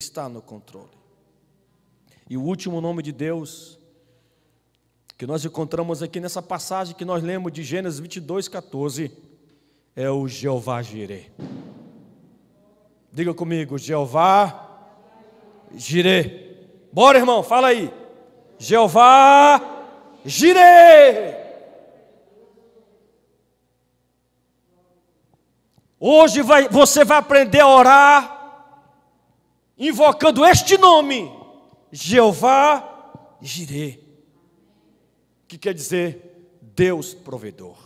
está no controle. E o último nome de Deus que nós encontramos aqui nessa passagem que nós lemos de Gênesis 22:14 é o Jeová Jireh. Diga comigo, Jeová Jireh. Bora, irmão, fala aí. Jeová Jireh. Hoje você vai aprender a orar invocando este nome, Jeová Jireh, que quer dizer Deus provedor,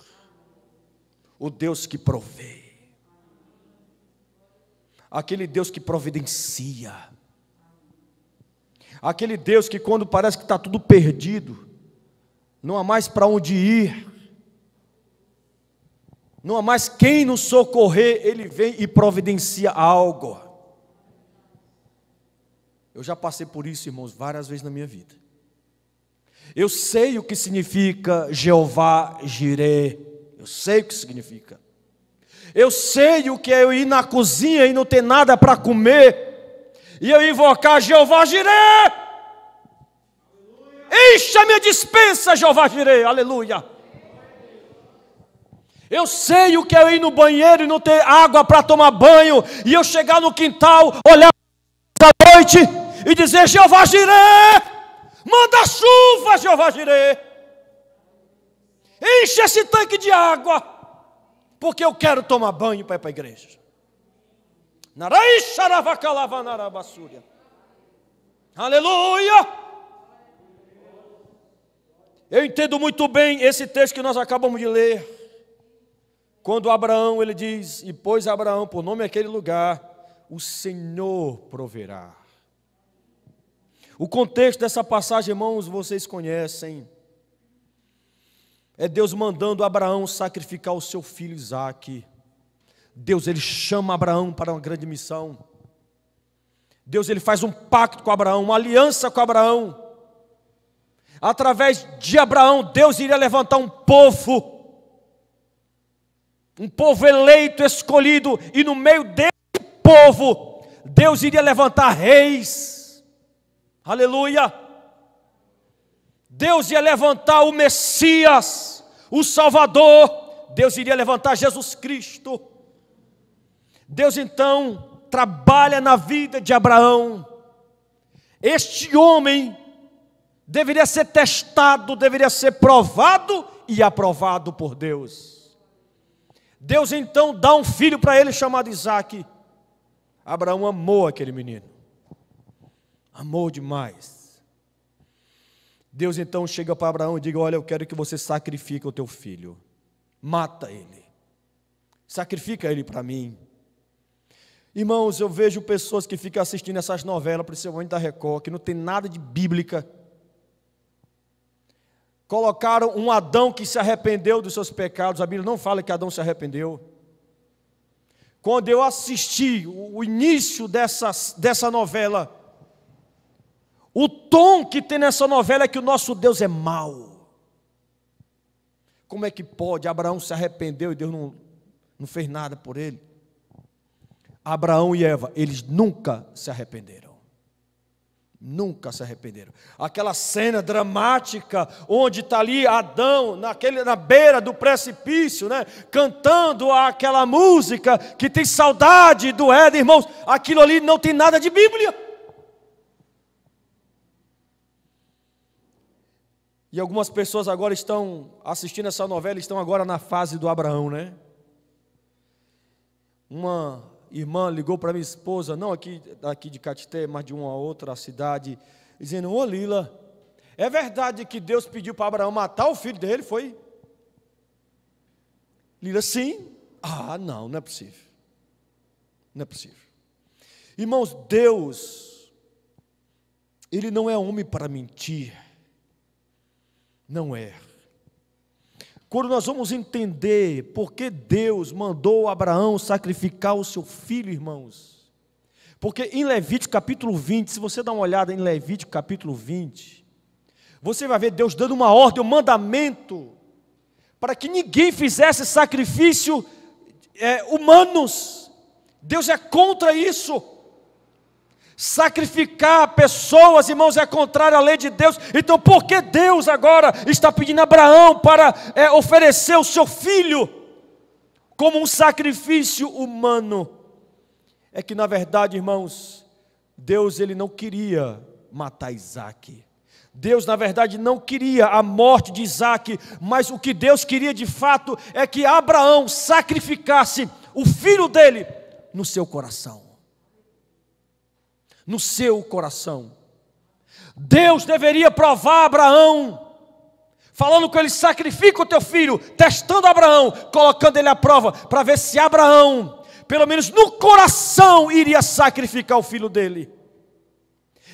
o Deus que provê, aquele Deus que providencia, aquele Deus que quando parece que está tudo perdido, não há mais para onde ir, não há mais quem nos socorrer, Ele vem e providencia algo. Eu já passei por isso, irmãos, várias vezes na minha vida. Eu sei o que significa Jeová Jireh. Eu sei o que significa. Eu sei o que é eu ir na cozinha e não ter nada para comer, e eu invocar Jeová Jireh. Enche a minha despensa, Jeová Jireh. Aleluia. Eu sei o que é eu ir no banheiro e não ter água para tomar banho, e eu chegar no quintal, olhar à noite e dizer: Jeová Jireh, manda chuva, Jeová Jireh. Enche esse tanque de água, porque eu quero tomar banho para ir para a igreja. Aleluia. Eu entendo muito bem esse texto que nós acabamos de ler. Quando Abraão, ele diz: e pôs Abraão por nome aquele lugar, o Senhor proverá. O contexto dessa passagem, irmãos, vocês conhecem. É Deus mandando Abraão sacrificar o seu filho Isaque. Deus, ele chama Abraão para uma grande missão. Deus, ele faz um pacto com Abraão, uma aliança com Abraão. Através de Abraão, Deus iria levantar um povo eleito, escolhido, e no meio desse povo, Deus iria levantar reis. Aleluia. Deus ia levantar o Messias, o Salvador. Deus iria levantar Jesus Cristo. Deus então trabalha na vida de Abraão. Este homem deveria ser testado, deveria ser provado e aprovado por Deus. Deus então dá um filho para ele chamado Isaque. Abraão amou aquele menino, amou demais. Deus então chega para Abraão e diz: olha, eu quero que você sacrifique o teu filho, mata ele, sacrifica ele para mim. Irmãos, eu vejo pessoas que ficam assistindo essas novelas, principalmente da Record, que não tem nada de bíblica. Colocaram um Adão que se arrependeu dos seus pecados. A Bíblia não fala que Adão se arrependeu. Quando eu assisti o início dessa novela, o tom que tem nessa novela é que o nosso Deus é mau. Como é que pode? Abraão se arrependeu e Deus não fez nada por ele. Abraão e Eva, eles nunca se arrependeram. Nunca se arrependeram. Aquela cena dramática, onde está ali Adão, na beira do precipício, né, cantando aquela música que tem saudade do Éden, irmãos, aquilo ali não tem nada de Bíblia. E algumas pessoas agora estão assistindo essa novela, estão agora na fase do Abraão, né? Uma irmã ligou para minha esposa, não aqui de Catité, mas de uma outra cidade, dizendo: ô Lila, é verdade que Deus pediu para Abraão matar o filho dele, foi? Lila, sim. Ah, não é possível. Não é possível. Irmãos, Deus, Ele não é homem para mentir. Não é. Quando nós vamos entender por que Deus mandou Abraão sacrificar o seu filho, irmãos, porque em Levítico capítulo 20, se você dá uma olhada em Levítico capítulo 20, você vai ver Deus dando uma ordem, um mandamento, para que ninguém fizesse sacrifício humanos. Deus é contra isso. Sacrificar pessoas, irmãos, é contrário à lei de Deus. Então por que Deus agora está pedindo a Abraão para oferecer o seu filho como um sacrifício humano? É que na verdade, irmãos, Deus ele não queria matar Isaque. Deus na verdade não queria a morte de Isaque, mas o que Deus queria de fato é que Abraão sacrificasse o filho dele no seu coração. No seu coração. Deus deveria provar Abraão, falando com ele: sacrifica o teu filho, testando Abraão, colocando ele à prova, para ver se Abraão, pelo menos no coração, iria sacrificar o filho dele.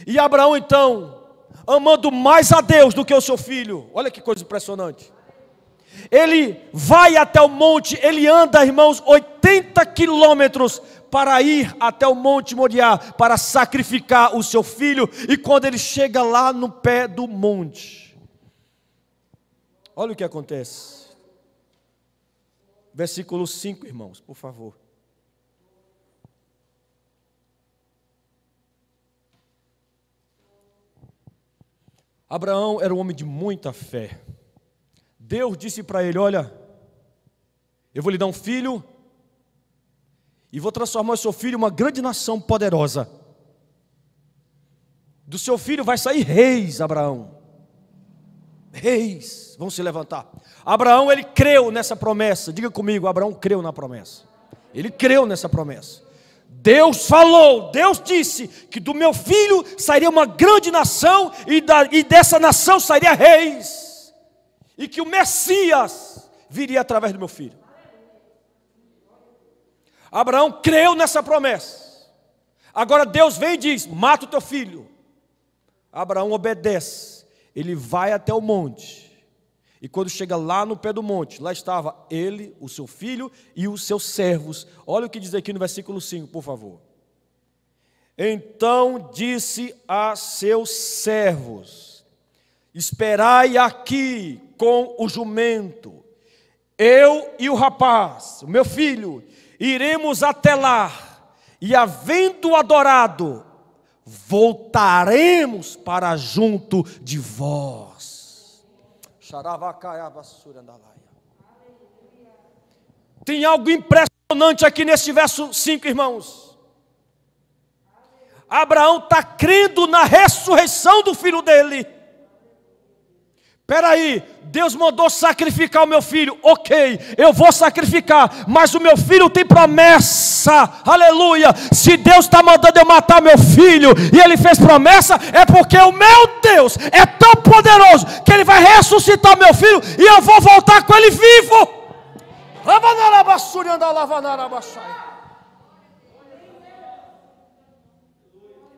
E Abraão então, amando mais a Deus do que o seu filho, olha que coisa impressionante, ele vai até o monte, ele anda, irmãos, 80 quilômetros para ir até o monte Moriá, para sacrificar o seu filho. E quando ele chega lá no pé do monte, olha o que acontece. Versículo 5, irmãos, por favor. Abraão era um homem de muita fé. Deus disse para ele: olha, eu vou lhe dar um filho, e vou transformar o seu filho em uma grande nação poderosa. Do seu filho vai sair reis, Abraão. Reis vão se levantar. Abraão, ele creu nessa promessa. Diga comigo, Abraão creu na promessa. Ele creu nessa promessa. Deus falou, Deus disse que do meu filho sairia uma grande nação, e dessa nação sairia reis, e que o Messias viria através do meu filho. Abraão creu nessa promessa. Agora Deus vem e diz: mata o teu filho. Abraão obedece. Ele vai até o monte. E quando chega lá no pé do monte, lá estava ele, o seu filho e os seus servos. Olha o que diz aqui no versículo 5, por favor. Então disse a seus servos: esperai aqui com o jumento, eu e o rapaz, o meu filho, iremos até lá, e havendo adorado, voltaremos para junto de vós. Tem algo impressionante aqui nesse verso 5, irmãos. Abraão está crendo na ressurreição do filho dele. Espera aí, Deus mandou sacrificar o meu filho, ok, eu vou sacrificar, mas o meu filho tem promessa, aleluia. Se Deus está mandando eu matar meu filho, e Ele fez promessa, é porque o meu Deus é tão poderoso, que Ele vai ressuscitar meu filho, e eu vou voltar com ele vivo.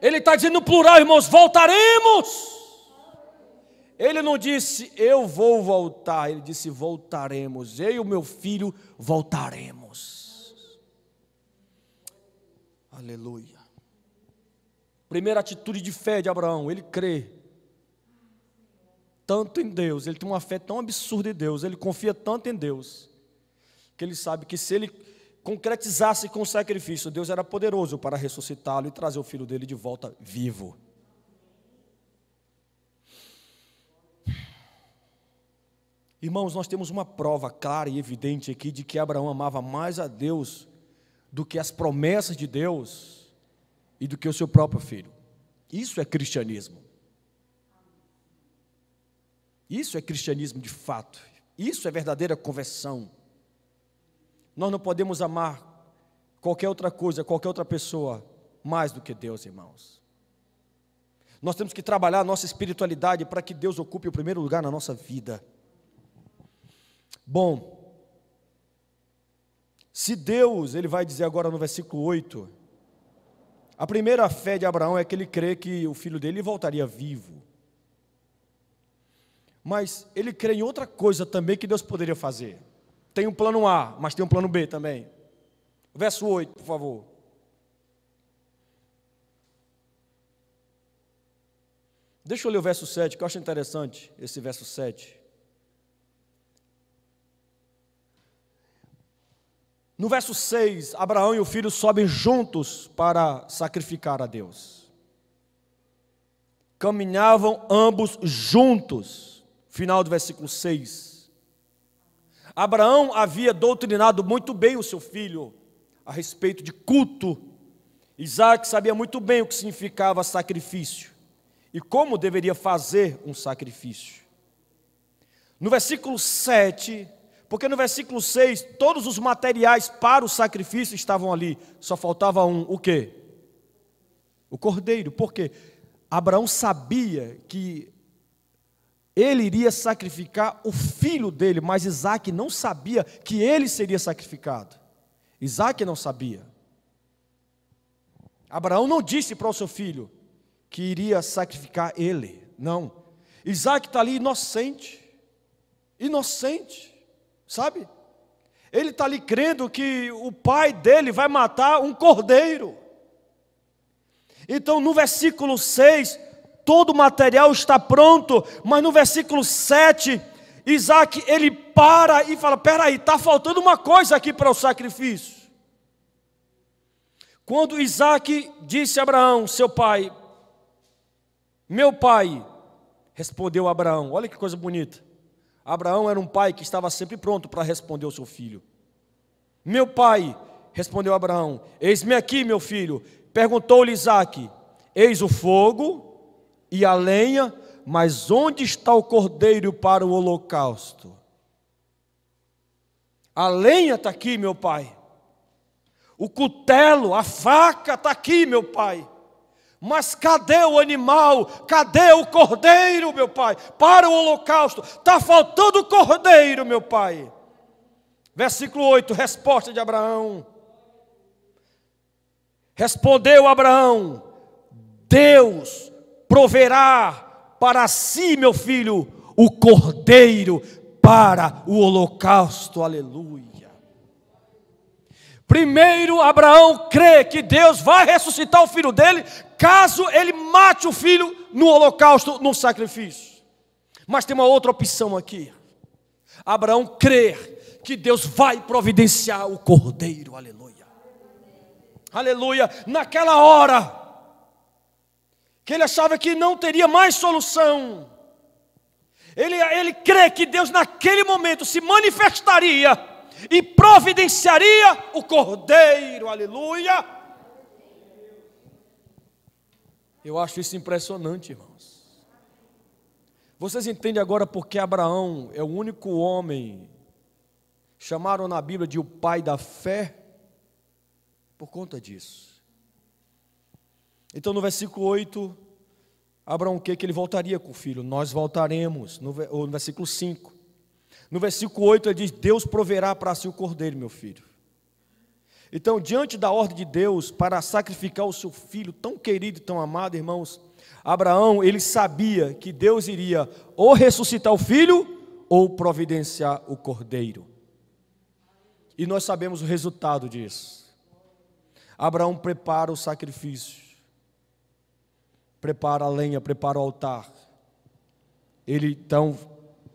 Ele está dizendo no plural, irmãos, voltaremos. Ele não disse eu vou voltar, ele disse voltaremos, eu e o meu filho voltaremos. Aleluia. Primeira atitude de fé de Abraão, ele crê tanto em Deus, ele tem uma fé tão absurda em Deus, ele confia tanto em Deus, que ele sabe que se ele concretizasse com o sacrifício, Deus era poderoso para ressuscitá-lo e trazer o filho dele de volta vivo. Irmãos, nós temos uma prova clara e evidente aqui de que Abraão amava mais a Deus do que as promessas de Deus e do que o seu próprio filho. Isso é cristianismo. Isso é cristianismo de fato. Isso é verdadeira conversão. Nós não podemos amar qualquer outra coisa, qualquer outra pessoa mais do que Deus, irmãos. Nós temos que trabalhar a nossa espiritualidade para que Deus ocupe o primeiro lugar na nossa vida. Bom, se Deus, ele vai dizer agora no versículo 8, a primeira fé de Abraão é que ele crê que o filho dele voltaria vivo. Mas ele crê em outra coisa também que Deus poderia fazer. Tem um plano A, mas tem um plano B também. Verso 8, por favor. Deixa eu ler o verso 7, que eu acho interessante esse verso 7. No verso 6, Abraão e o filho sobem juntos para sacrificar a Deus. caminhavam ambos juntos. Final do versículo 6. Abraão havia doutrinado muito bem o seu filho a respeito de culto. Isaac sabia muito bem o que significava sacrifício e como deveria fazer um sacrifício. No versículo 7, porque no versículo 6, todos os materiais para o sacrifício estavam ali, só faltava o quê? O cordeiro. Por quê? Abraão sabia que ele iria sacrificar o filho dele, mas Isaac não sabia que ele seria sacrificado. Isaac não sabia. Abraão não disse para o seu filho que iria sacrificar ele, não. Isaac está ali inocente, sabe? Ele está ali crendo que o pai dele vai matar um cordeiro. Então no versículo 6, todo o material está pronto, mas no versículo 7, Isaac ele para e fala, peraí, está faltando uma coisa aqui para o sacrifício. Quando Isaac disse a Abraão, seu pai, meu pai, respondeu Abraão, olha que coisa bonita. Abraão era um pai que estava sempre pronto para responder ao seu filho. Meu pai, respondeu Abraão, eis-me aqui, meu filho. Perguntou-lhe Isaac, eis o fogo e a lenha, mas onde está o cordeiro para o holocausto? A lenha está aqui, meu pai. O cutelo, a faca está aqui, meu pai. Mas cadê o animal? Cadê o cordeiro, meu pai? Para o holocausto. Está faltando o cordeiro, meu pai. Versículo 8, resposta de Abraão. Respondeu Abraão, Deus proverá para si, meu filho, o cordeiro para o holocausto. Aleluia. Primeiro, Abraão crê que Deus vai ressuscitar o filho dele, caso ele mate o filho no holocausto, no sacrifício. Mas tem uma outra opção aqui. Abraão crê que Deus vai providenciar o cordeiro, aleluia. Aleluia, naquela hora, que ele achava que não teria mais solução, ele crê que Deus naquele momento se manifestaria e providenciaria o cordeiro, aleluia. Eu acho isso impressionante, irmãos. Vocês entendem agora porque Abraão é o único homem, chamaram na Bíblia de o pai da fé? Por conta disso. Então no versículo 8, Abraão quer que ele voltaria com o filho, nós voltaremos, ou no versículo 5. No versículo 8 ele diz, Deus proverá para si o cordeiro, meu filho. Então, diante da ordem de Deus para sacrificar o seu filho tão querido e tão amado, irmãos, Abraão, ele sabia que Deus iria ou ressuscitar o filho ou providenciar o cordeiro. E nós sabemos o resultado disso. Abraão prepara o sacrifício, prepara a lenha, prepara o altar. Ele então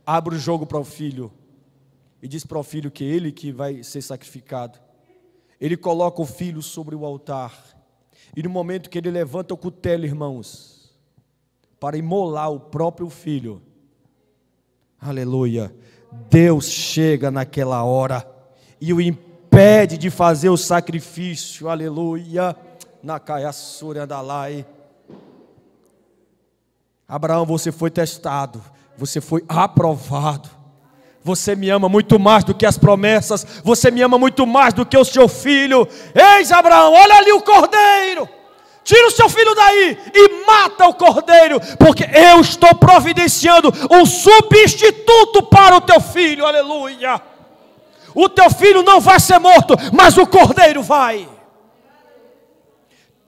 abre o jogo para o filho e diz para o filho que ele que vai ser sacrificado. Ele coloca o filho sobre o altar e no momento que ele levanta o cutelo, irmãos, para imolar o próprio filho, aleluia, Deus chega naquela hora e o impede de fazer o sacrifício, aleluia, na caiaçura andalai. Abraão, você foi testado, você foi aprovado. Você me ama muito mais do que as promessas. Você me ama muito mais do que o seu filho. Eis Abraão, olha ali o cordeiro. Tira o seu filho daí e mata o cordeiro, porque eu estou providenciando um substituto para o teu filho, aleluia. O teu filho não vai ser morto, mas o cordeiro vai.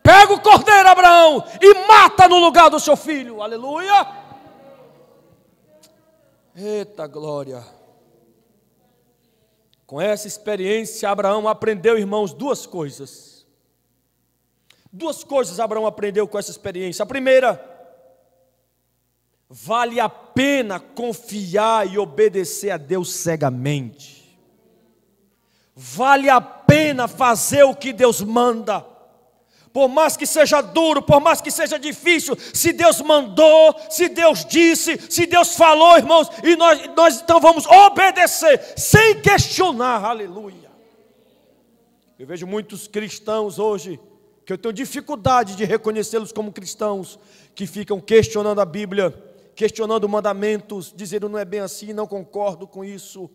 Pega o cordeiro, Abraão, e mata no lugar do seu filho, aleluia. Eita glória. Com essa experiência, Abraão aprendeu, irmãos, duas coisas. Duas coisas Abraão aprendeu com essa experiência. A primeira, vale a pena confiar e obedecer a Deus cegamente. Vale a pena fazer o que Deus manda. Por mais que seja duro, por mais que seja difícil, se Deus mandou, se Deus disse, se Deus falou, irmãos, e nós então vamos obedecer, sem questionar, aleluia. Eu vejo muitos cristãos hoje, que eu tenho dificuldade de reconhecê-los como cristãos, que ficam questionando a Bíblia, questionando mandamentos, dizendo não é bem assim, não concordo com isso.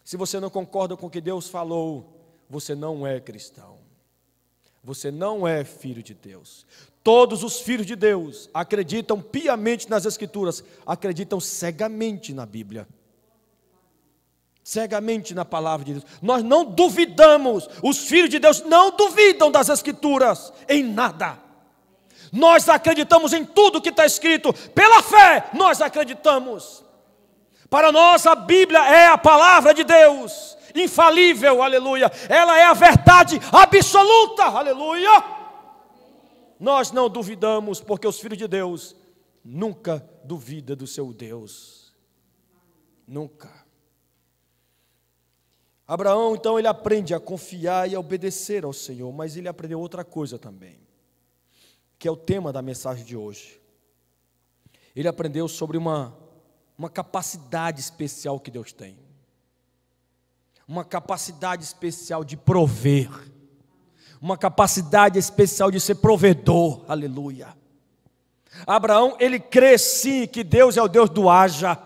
Se você não concorda com o que Deus falou, você não é cristão. Você não é filho de Deus. Todos os filhos de Deus acreditam piamente nas Escrituras, acreditam cegamente na Bíblia, cegamente na palavra de Deus. Nós não duvidamos, os filhos de Deus não duvidam das Escrituras, em nada. Nós acreditamos em tudo que está escrito, pela fé nós acreditamos. Para nós a Bíblia é a palavra de Deus, infalível, aleluia. Ela é a verdade absoluta, aleluia. Nós não duvidamos, porque os filhos de Deus nunca duvidam do seu Deus. Nunca. Abraão, então, ele aprende a confiar e a obedecer ao Senhor, mas ele aprendeu outra coisa também, que é o tema da mensagem de hoje. Ele aprendeu sobre uma capacidade especial que Deus tem. Uma capacidade especial de prover. Uma capacidade especial de ser provedor. Aleluia. Abraão, ele crê sim que Deus é o Deus do haja.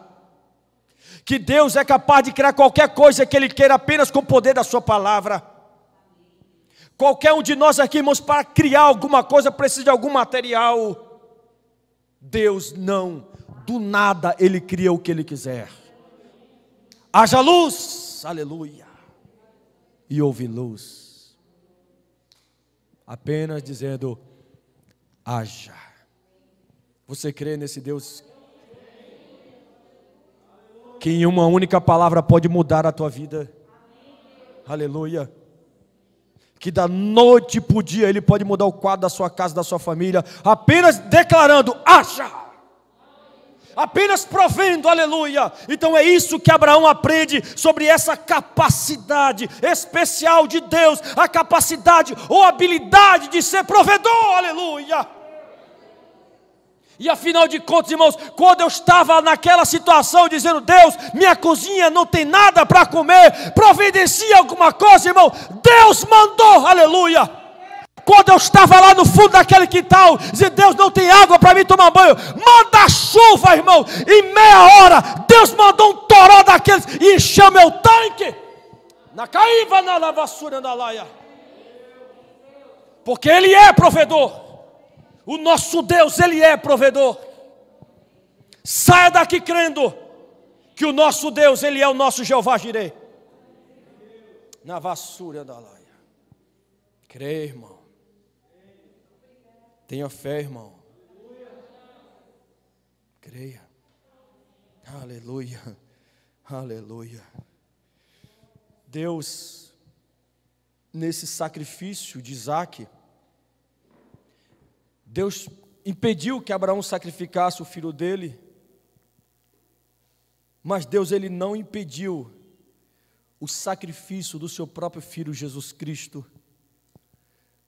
Que Deus é capaz de criar qualquer coisa que Ele queira apenas com o poder da sua palavra. Qualquer um de nós aqui, irmãos, para criar alguma coisa precisa de algum material. Deus não. Do nada Ele cria o que Ele quiser. Haja luz, aleluia. E houve luz. Apenas dizendo, haja. Você crê nesse Deus que em uma única palavra pode mudar a tua vida? Aleluia. Que da noite para o dia Ele pode mudar o quadro da sua casa, da sua família, apenas declarando, haja. Apenas provendo, aleluia. Então é isso que Abraão aprende sobre essa capacidade especial de Deus, a capacidade ou habilidade de ser provedor, aleluia. E afinal de contas, irmãos, quando eu estava naquela situação dizendo, Deus, minha cozinha não tem nada para comer, providencia alguma coisa, irmão, Deus mandou, aleluia. Quando eu estava lá no fundo daquele quintal, dizendo, Deus, não tem água para mim tomar banho, manda chuva, irmão. Em meia hora, Deus mandou um toró daqueles e encheu meu tanque. Na caíva, na lavassura, na laia. Porque Ele é provedor. O nosso Deus, Ele é provedor. Saia daqui crendo que o nosso Deus, Ele é o nosso Jeová Jireh. Na vassoura da laia. Crê, irmão. Tenha fé, irmão. Creia. Aleluia. Aleluia. Deus, nesse sacrifício de Isaque, Deus impediu que Abraão sacrificasse o filho dele, mas Deus, Ele não impediu o sacrifício do seu próprio filho Jesus Cristo.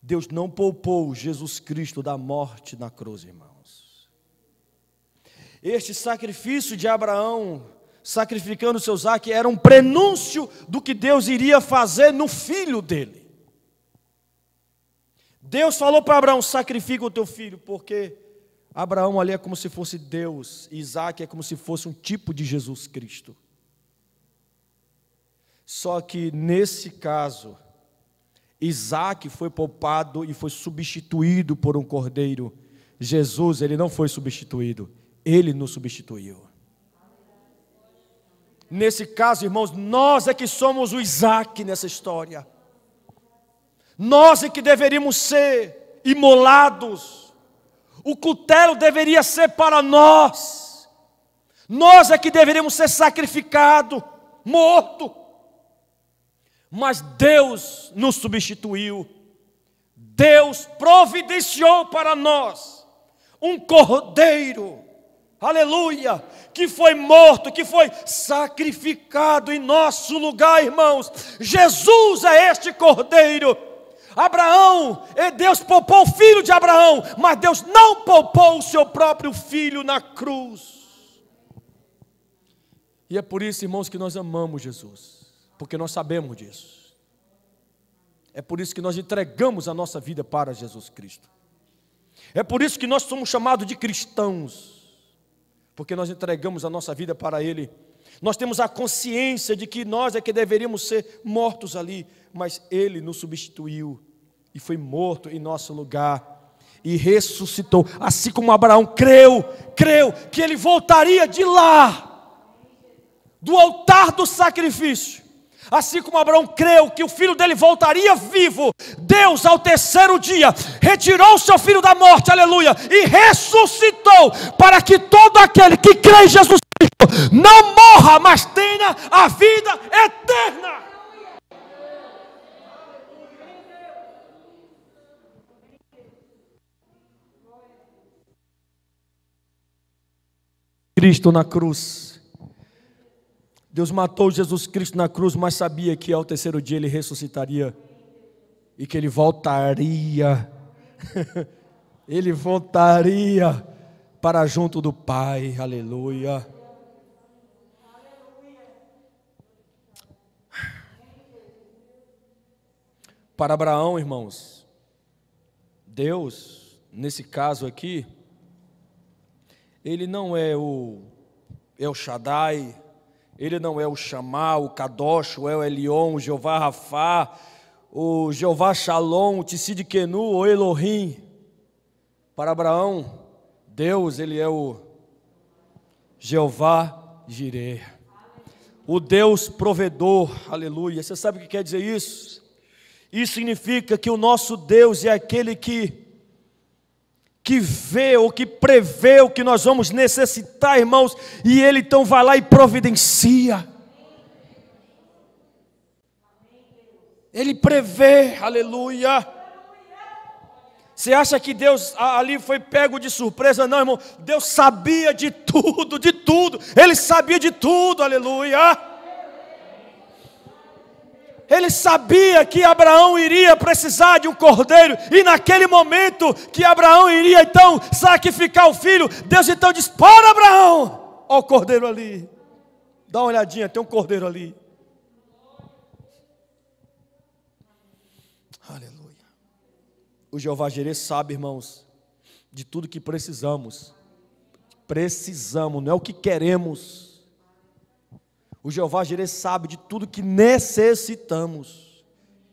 Deus não poupou Jesus Cristo da morte na cruz, irmãos. Este sacrifício de Abraão, sacrificando seu Isaque, era um prenúncio do que Deus iria fazer no filho dele. Deus falou para Abraão, sacrifica o teu filho, porque Abraão ali é como se fosse Deus, e Isaque é como se fosse um tipo de Jesus Cristo. Só que nesse caso, Isaque foi poupado e foi substituído por um cordeiro. Jesus, Ele não foi substituído, Ele nos substituiu. Nesse caso, irmãos, nós é que somos o Isaque nessa história. Nós é que deveríamos ser imolados. O cutelo deveria ser para nós. Nós é que deveríamos ser sacrificados, morto. Mas Deus nos substituiu. Deus providenciou para nós um cordeiro, aleluia, que foi morto, que foi sacrificado em nosso lugar, irmãos. Jesus é este cordeiro. Abraão, Deus poupou o filho de Abraão, mas Deus não poupou o seu próprio filho na cruz. E é por isso, irmãos, que nós amamos Jesus, porque nós sabemos disso. É por isso que nós entregamos a nossa vida para Jesus Cristo. É por isso que nós somos chamados de cristãos, porque nós entregamos a nossa vida para Ele. Nós temos a consciência de que nós é que deveríamos ser mortos ali, mas Ele nos substituiu e foi morto em nosso lugar e ressuscitou. Assim como Abraão creu que ele voltaria de lá, do altar do sacrifício. Assim como Abraão creu que o filho dele voltaria vivo, Deus ao terceiro dia retirou o seu filho da morte, aleluia, e ressuscitou, para que todo aquele que crê em Jesus Cristo não morra, mas tenha a vida eterna. Cristo na cruz. Deus matou Jesus Cristo na cruz, mas sabia que ao terceiro dia Ele ressuscitaria e que Ele voltaria. Ele voltaria para junto do Pai, aleluia. Para Abraão, irmãos, Deus, nesse caso aqui, Ele não é o El Shaddai, Ele não é o Shammah, o Kadosh, o El Elyon, o Jeová Rafá, o Jeová Shalom, o Tsidkenu, o Elohim. Para Abraão, Deus, Ele é o Jeová Jireh, o Deus provedor, aleluia. Você sabe o que quer dizer isso? Isso significa que o nosso Deus é aquele que vê ou que prevê o que nós vamos necessitar, irmãos, e Ele então vai lá e providencia. Ele prevê, aleluia. Você acha que Deus ali foi pego de surpresa? Não, irmão, Deus sabia de tudo, Ele sabia de tudo, aleluia. Ele sabia que Abraão iria precisar de um cordeiro, e naquele momento que Abraão iria então sacrificar o filho, Deus então diz: para Abraão, ó o cordeiro ali, dá uma olhadinha, tem um cordeiro ali. Aleluia. O Jeová Jireh sabe, irmãos, de tudo que precisamos, não é o que queremos. O Jeová Jireh sabe de tudo que necessitamos,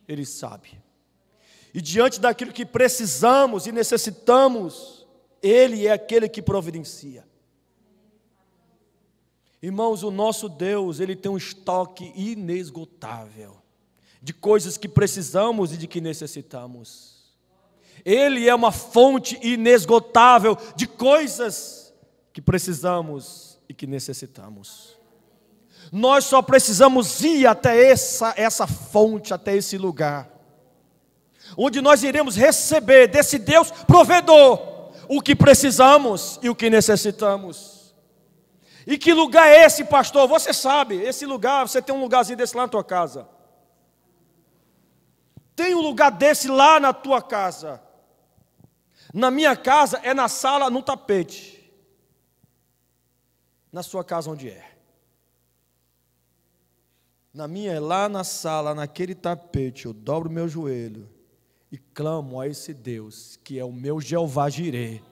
Ele sabe. E diante daquilo que precisamos e necessitamos, Ele é aquele que providencia. Irmãos, o nosso Deus, Ele tem um estoque inesgotável de coisas que precisamos e de que necessitamos. Ele é uma fonte inesgotável de coisas que precisamos e que necessitamos. Nós só precisamos ir até essa fonte, até esse lugar, onde nós iremos receber desse Deus provedor o que precisamos e o que necessitamos. E que lugar é esse, pastor? Você sabe, esse lugar, você tem um lugarzinho desse lá na tua casa. Tem um lugar desse lá na tua casa. Na minha casa é na sala, no tapete. Na sua casa onde é? Na minha é lá na sala, naquele tapete, eu dobro o meu joelho e clamo a esse Deus, que é o meu Jeová Jireh,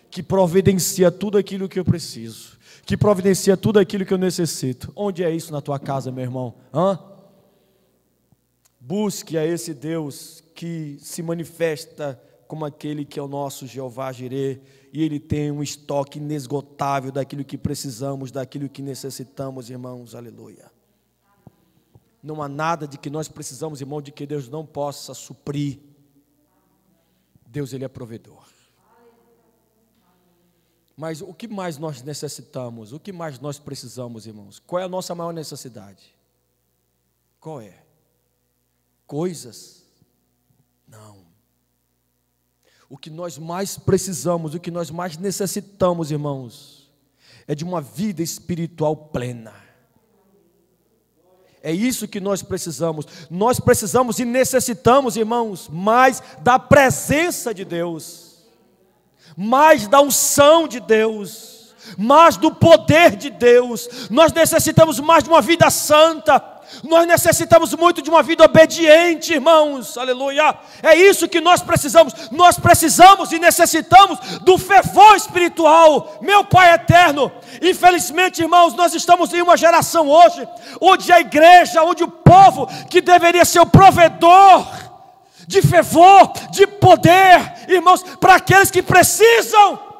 que providencia tudo aquilo que eu preciso, que providencia tudo aquilo que eu necessito. Onde é isso na tua casa, meu irmão? Busque a esse Deus que se manifesta como aquele que é o nosso Jeová Jireh, e Ele tem um estoque inesgotável daquilo que precisamos, daquilo que necessitamos, irmãos, aleluia. Não há nada de que nós precisamos, irmão, de que Deus não possa suprir. Deus, Ele é provedor. Mas o que mais nós necessitamos? O que mais nós precisamos, irmãos? Qual é a nossa maior necessidade? Qual é? Coisas? Não. O que nós mais precisamos, o que nós mais necessitamos, irmãos, é de uma vida espiritual plena. É isso que nós precisamos. Nós precisamos e necessitamos, irmãos, mais da presença de Deus, mais da unção de Deus, mais do poder de Deus. Nós necessitamos mais de uma vida santa. Nós necessitamos muito de uma vida obediente, irmãos, aleluia. É isso que nós precisamos e necessitamos do fervor espiritual. Meu Pai eterno, infelizmente, irmãos, nós estamos em uma geração hoje, onde a igreja, onde o povo, que deveria ser o provedor de fervor, de poder, irmãos, para aqueles que precisam,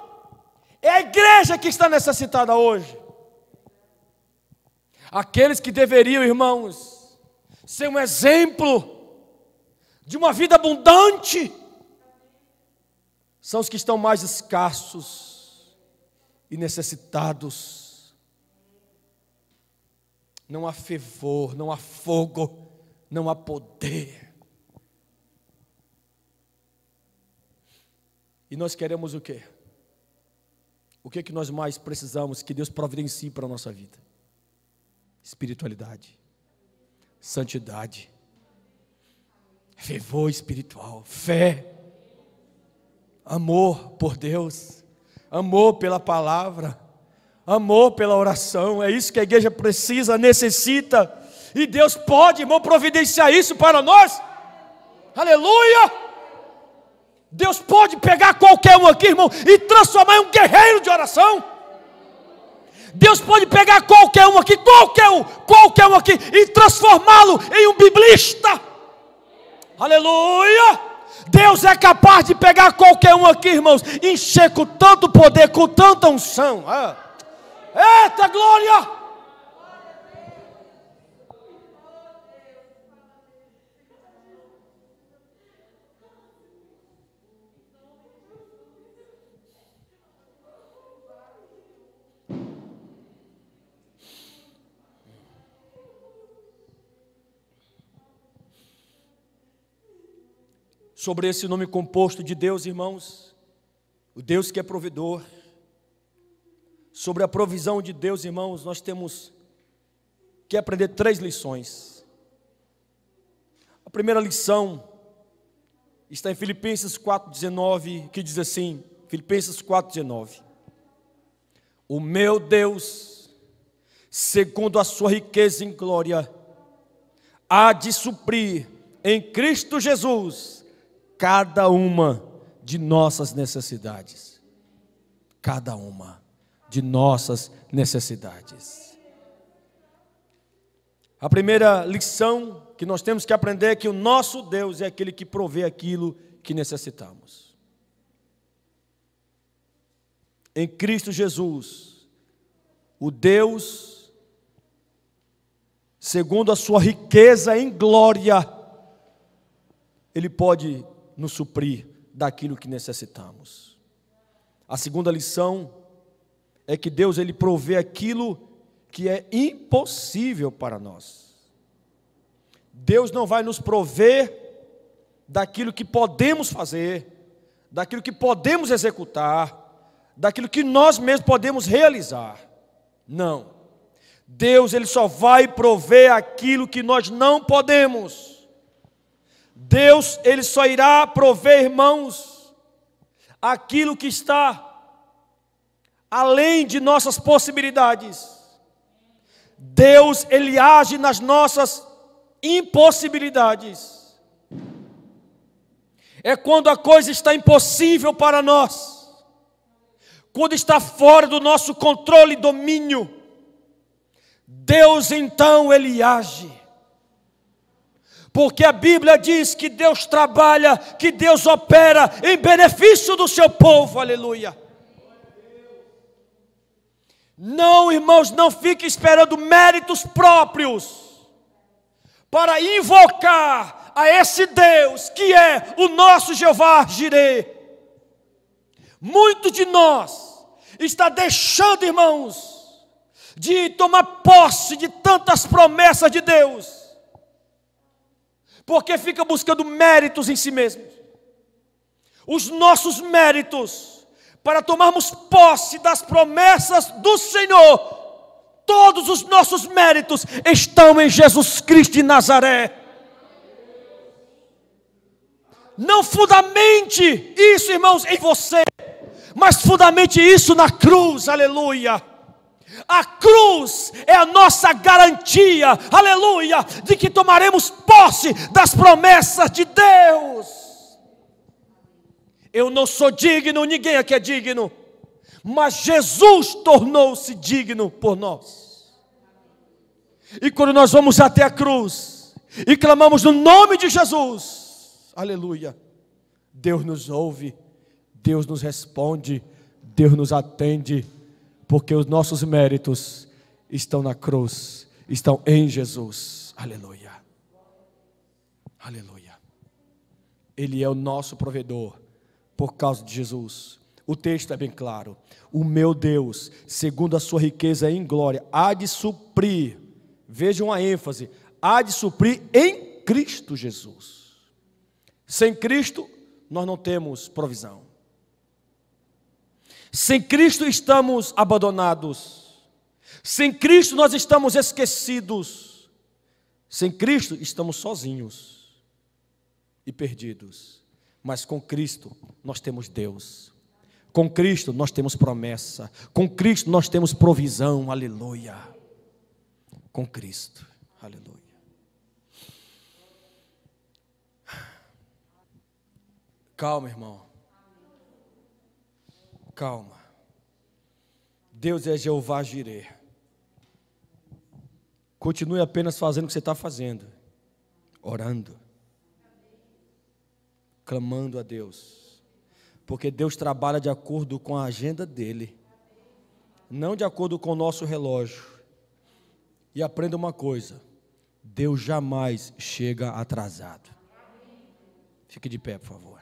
é a igreja que está necessitada hoje. Aqueles que deveriam, irmãos, ser um exemplo de uma vida abundante, são os que estão mais escassos e necessitados. Não há fervor, não há fogo, não há poder. E nós queremos o quê? O que nós mais precisamos que Deus providencie para a nossa vida? Espiritualidade, santidade, fervor espiritual, fé, amor por Deus, amor pela palavra, amor pela oração. É isso que a igreja precisa, necessita, e Deus pode, irmão, providenciar isso para nós. Aleluia! Deus pode pegar qualquer um aqui, irmão, e transformar em um guerreiro de oração. Deus pode pegar qualquer um aqui, e transformá-lo em um biblista. Aleluia! Deus é capaz de pegar qualquer um aqui, irmãos, encher com tanto poder, com tanta unção. Eita glória! Sobre esse nome composto de Deus, irmãos, o Deus que é provedor, sobre a provisão de Deus, irmãos, nós temos que aprender 3 lições. A primeira lição está em Filipenses 4,19, que diz assim, Filipenses 4,19: o meu Deus, segundo a sua riqueza em glória, há de suprir em Cristo Jesus cada uma de nossas necessidades. Cada uma de nossas necessidades. A primeira lição que nós temos que aprender é que o nosso Deus é aquele que provê aquilo que necessitamos. Em Cristo Jesus, o Deus, segundo a sua riqueza em glória, Ele pode nos suprir daquilo que necessitamos. A segunda lição é que Deus, Ele provê aquilo que é impossível para nós. Deus não vai nos prover daquilo que podemos fazer, daquilo que podemos executar, daquilo que nós mesmos podemos realizar. Não. Deus, Ele só vai prover aquilo que nós não podemos. Deus, Ele só irá prover, irmãos, aquilo que está além de nossas possibilidades. Deus, Ele age nas nossas impossibilidades. É quando a coisa está impossível para nós, quando está fora do nosso controle e domínio, Deus então Ele age. Porque a Bíblia diz que Deus trabalha, que Deus opera em benefício do seu povo, aleluia. Não, irmãos, não fique esperando méritos próprios para invocar a esse Deus que é o nosso Jeová Jireh. Muito de nós está deixando, irmãos, de tomar posse de tantas promessas de Deus, porque fica buscando méritos em si mesmo. Os nossos méritos para tomarmos posse das promessas do Senhor, todos os nossos méritos estão em Jesus Cristo de Nazaré. Não fundamente isso, irmãos, em você, mas fundamente isso na cruz, aleluia. A cruz é a nossa garantia, aleluia, de que tomaremos posse das promessas de Deus. Eu não sou digno, ninguém aqui é digno, mas Jesus tornou-se digno por nós. E quando nós vamos até a cruz e clamamos no nome de Jesus, aleluia, Deus nos ouve, Deus nos responde, Deus nos atende, porque os nossos méritos estão na cruz, estão em Jesus, aleluia, aleluia. Ele é o nosso provedor, por causa de Jesus. O texto é bem claro: o meu Deus, segundo a sua riqueza em glória, há de suprir, vejam a ênfase, há de suprir em Cristo Jesus. Sem Cristo, nós não temos provisão. Sem Cristo estamos abandonados. Sem Cristo nós estamos esquecidos. Sem Cristo estamos sozinhos e perdidos. Mas com Cristo nós temos Deus. Com Cristo nós temos promessa. Com Cristo nós temos provisão. Aleluia. Com Cristo. Aleluia. Calma, irmão. Calma. Deus é Jeová Jireh. Continue apenas fazendo o que você está fazendo. Orando. Clamando a Deus. Porque Deus trabalha de acordo com a agenda dele. Não de acordo com o nosso relógio. E aprenda uma coisa: Deus jamais chega atrasado. Fique de pé, por favor.